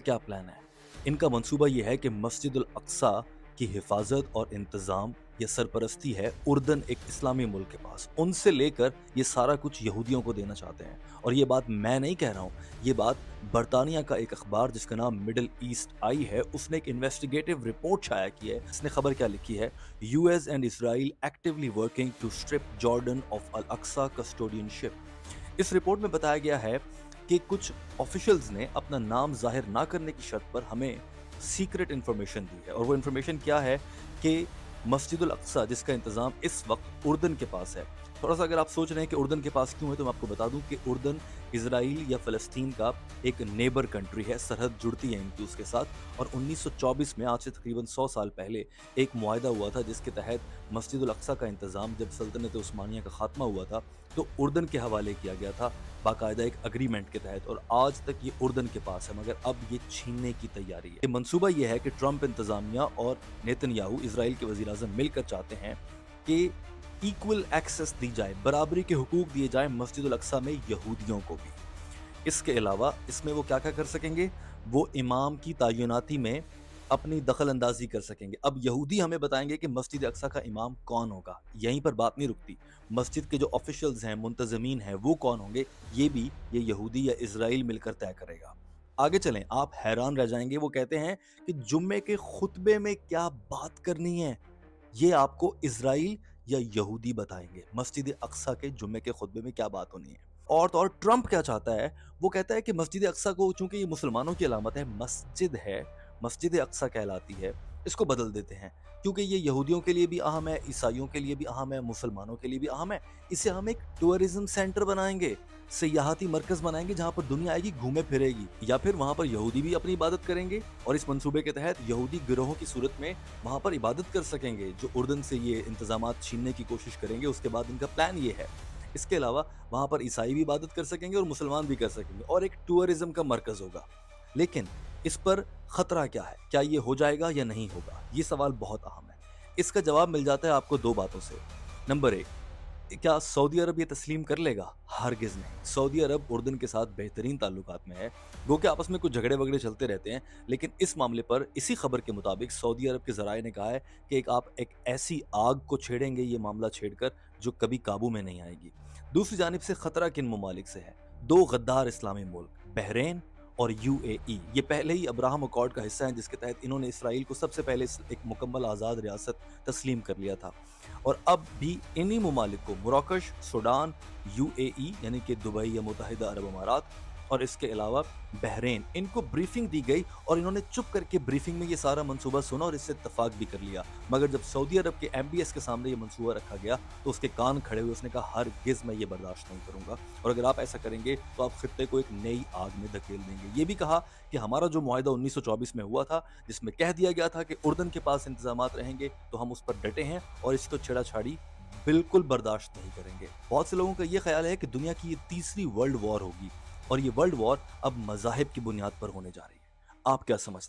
क्या प्लान है? इनका मंसूबा ये है कि मस्जिदुल अक्सा की हिफाजत और इंतज़ाम या सरपरस्ती है उर्दन एक इस्लामी मुल्क के पास। उनसे लेकर ये सारा कुछ यहूदियों को देना चाहते हैं। और ये बात मैं नहीं कह रहा हूँ, ये बात बरतानिया का एक अखबार जिसका नाम मिडल ईस्ट आई है, उसने एक इन्वेस्टिगेटिव रिपोर्ट शाया की है। इसने खबर क्या लिखी है? US and Israel actively working to strip Jordan of Al Aqsa custodianship. इस रिपोर्ट में बताया गया है कि कुछ ऑफिशियल्स ने अपना नाम जाहिर ना करने की शर्त पर हमें सीक्रेट इंफॉर्मेशन दी है। और वो इंफॉर्मेशन क्या है कि मस्जिदुल अक्सा जिसका इंतज़ाम इस वक्त उर्दन के पास है। थोड़ा सा अगर आप सोच रहे हैं कि उर्दन के पास क्यों है, तो मैं आपको बता दूं कि उर्दन इसराइल या फ़लस्तीन का एक नेबर कंट्री है, सरहद जुड़ती है इनकी उसके साथ। और 1924 में, आज से तकरीबन 100 साल पहले, एक मुआहदा हुआ था जिसके तहत मस्जिदुल अक्सा का इंतज़ाम जब सल्तनत उस्मानिया का खात्मा हुआ था तो उर्दन के हवाले किया गया था बाकायदा एक अग्रीमेंट के तहत। और आज तक ये उर्दन के पास है, मगर अब ये छीनने की तैयारी है। ये मंसूबा ये है कि ट्रंप इंतज़ामिया और नेतन्याहू इसराइल के वज़ीर आज़म मिलकर चाहते हैं कि इक्वल एक्सेस दी जाए, बराबरी के हुकूक दिए जाए मस्जिदुल अक्सा में यहूदियों को भी। इसके अलावा इसमें वो क्या-क्या कर सकेंगे? वो इमाम की तैनाती में अपनी दखल अंदाज़ी कर सकेंगे। अब यहूदी हमें बताएँगे कि मस्जिद अक्सा का इमाम कौन होगा? यहीं पर बात नहीं रुकती। मस्जिद के जो ऑफ़िशियल्स हैं, मुंतज़मीन हैं, वो कौन होंगे? ये यहूदी या इज़राइल मिलकर तय करेगा। आगे चलें, आप हैरान रह जाएँगे। वो कहते हैं कि जुम्मे के खुतबे में क्या बात करनी है, ये आपको इज़राइल या यहूदी बताएँगे। मस्जिद अक्सा के जुम्मे के खुतबे में क्या बात होनी है। और तो और ट्रंप क्या चाहता है, वो कहता है कि मस्जिद अक्सा को, चूँकि ये मुसलमानों की अलामत है, मस्जिद है, मस्जिद अक्सा कहलाती है, इसको बदल देते हैं। क्योंकि ये यहूदियों के लिए भी अहम है, ईसाइयों के लिए भी अहम है, मुसलमानों के लिए भी अहम है। इसे हम एक टूरिज़्म सेंटर बनाएँगे, सियाहती मरकज़ बनाएँगे जहाँ पर दुनिया आएगी, घूमे-फिरेगी, या फिर वहाँ पर यहूदी भी अपनी इबादत करेंगे और इस मंसूबे के तहत यहूदी गिरोहों की सूरत में वहाँ पर इबादत कर सकेंगे, जो उर्दन से ये इंतज़ामात छीनने की कोशिश करेंगे। उसके बाद इनका प्लान ये है। इसके अलावा वहाँ पर ईसाई भी इबादत कर सकेंगे और मुसलमान भी कर सकेंगे और एक टूरिज़्म का मरकज़ होगा। लेकिन इस पर खतरा क्या है? क्या ये हो जाएगा या नहीं होगा? ये सवाल बहुत अहम है। इसका जवाब मिल जाता है आपको 2 बातों से। नंबर 1, क्या सऊदी अरब ये तस्लीम कर लेगा? हरगिज़ नहीं। सऊदी अरब उर्दन के साथ बेहतरीन ताल्लुकात में है। गो कि आपस में कुछ झगड़े-वगड़े चलते रहते हैं, लेकिन इस मामले पर इसी खबर के मुताबिक सऊदी अरब के ज़राए ने कहा है कि आप एक ऐसी आग को छेड़ेंगे ये मामला छेड़कर, जो कभी काबू में नहीं आएगी। दूसरी जानिब से खतरा किन ममालिक से है? 2 गद्दार इस्लामी मुल्क, बहरीन और यूएई। ये पहले ही अब्राहम अकॉर्ड का हिस्सा हैं, जिसके तहत इन्होंने इसराइल को सबसे पहले एक मुकम्मल आज़ाद रियासत तस्लीम कर लिया था। और अब भी इन्हीं ममालिक को मोरक्कश, सूडान, यूएई यानी कि दुबई या मुत्तहिदा अरब अमारात और इसके अलावा बहरीन, इनको ब्रीफिंग दी गई और इन्होंने चुप करके ब्रीफिंग में ये सारा मंसूबा सुना और इससे इत्तफाक भी कर लिया। मगर जब सऊदी अरब के एमबीएस के सामने ये मंसूबा रखा गया तो उसके कान खड़े हुए। उसने कहा हरगिज़ मैं ये बर्दाश्त नहीं करूँगा, और अगर आप ऐसा करेंगे तो आप खित्ते को एक नई आग में धकेल देंगे। ये भी कहा कि हमारा जो मुआहिदा 1924 में हुआ था, जिसमें कह दिया गया था कि उर्दन के पास इंतज़ामात रहेंगे, तो हम उस पर डटे हैं और इसको छेड़ा-छाड़ी बिल्कुल बर्दाश्त नहीं करेंगे। बहुत से लोगों का ये ख़्याल है कि दुनिया की ये तीसरी वर्ल्ड वॉर होगी और ये वर्ल्ड वॉर अब मज़ाहिब की बुनियाद पर होने जा रही है। आप क्या समझते हैं?